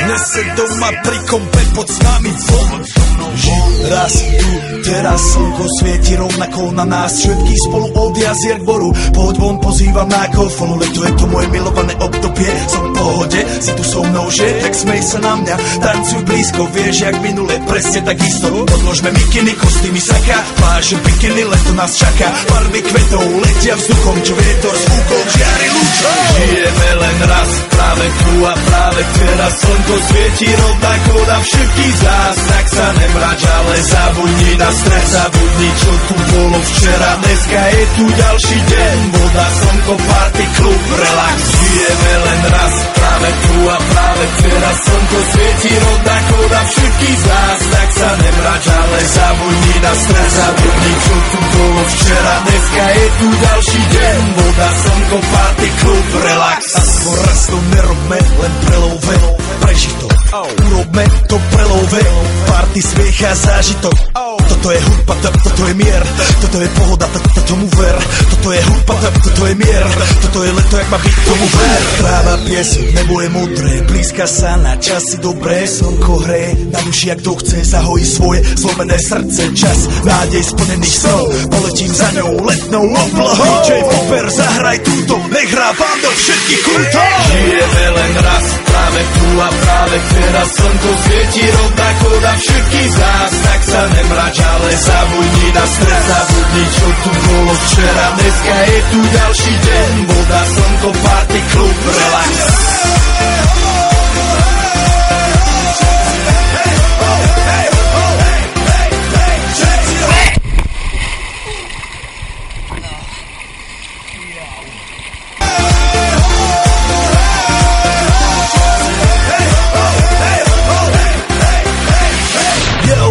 Dnes se doma pri kompe pod s nami von. Raz tu, teraz slnko svieti rovnako na nás. Všetkých spolu od jazier k boru. Poď von, pozývam na golfonu. Leto je to moje milované obdobie. Som v pohode, si tu so mnou, že? Tak smej sa na mňa, tancuj blízko. Vieš, jak minule, presne takisto. Odložme mikiny, kostýmy, saka. Pláže, bikiny, leto nás čaká. Farby kvetov letia vzduchom, čo vietor s úkom žiari lúčom. Žijeme len raz, práve tu a práve teraz. Slnko svieti rovnako na všetkých z nás. Tak sa nemrač, ale zabudni na stres. Zabudni, čo tu bolo včera. Dneska je tu ďalší deň. Voda, slnko, party, klub, relax. Žijeme len raz, práve tu a práve teraz. Slnko svieti rovnako na všetkých z nás. Tak sa nemrač, ale zabudni na stres. Zabudni, čo tu bolo včera. Dneska je tu ďalší deň. Voda, slnko, party, klub, relax. A skôr raz to nerobme, len prelove. Preži to, urobme to prelove. Party, smiech a zážitok. Toto je hudba, toto je mier. Toto je pohoda, tomu ver. Toto je hudba, toto je mier. Toto je leto, jak má byť, tomu ver. Tráva, piesok, nebo je modré. Blízka sa na časy dobré. Slnko hreje na duši, jak kto chce. Zahojí svoje zlomené srdce. Čas nádej splnených snov. Poletím za ňou letnou oblohou. DJ Popper, zahraj túto. Nech hrá vám do všetkých kútov. Žijeme len raz, práve tu a práve teraz. Slnko svieti rovnako na všetkých z nás. Tak sa nemrač, ale zabudni na stres. Zabudni, čo tu bolo včera. Dneska je tu ďalší deň. Voda, slnko, party, klub, relax.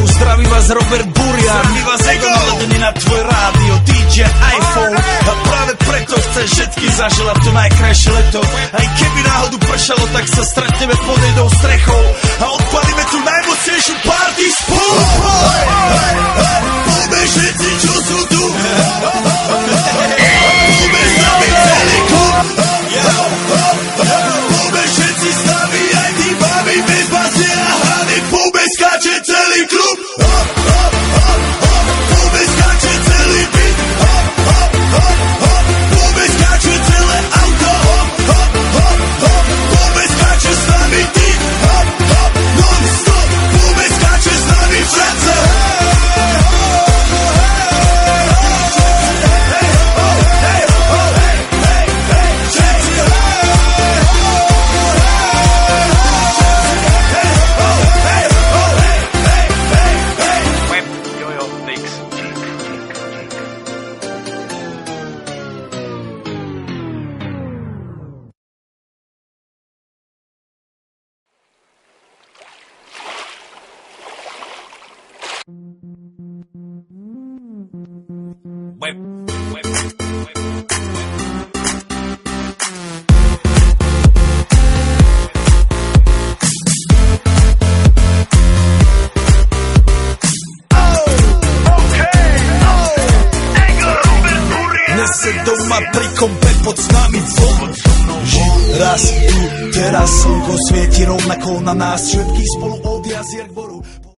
Zdraví vás Robert Burian, my vás ego naladený na tvoj rádio, DJ iPhone. A práve preto chceš všetky zaželať to najkrajšie leto. Aj keby náhodu pršalo, tak sa stretneme pod jednou strechou a odpalíme tu najmocnejšiu party spolu. Poďme všetci, čo sú tu. Poďme s nami celý klub. Poďme všetci s nami, aj tí babi bez basie a hrany. Poďme skáče celý klub. Poďme skáče celý byt. Poďme skáče celé auto. Poďme skáče s nami ty. Non-stop. Poďme skáče s nami všetce. Dnes se doma pri kompe pod s nami von. Raz tu, teraz slnko svieti rovnako na nás. Všetkých spolu od jazier k boru.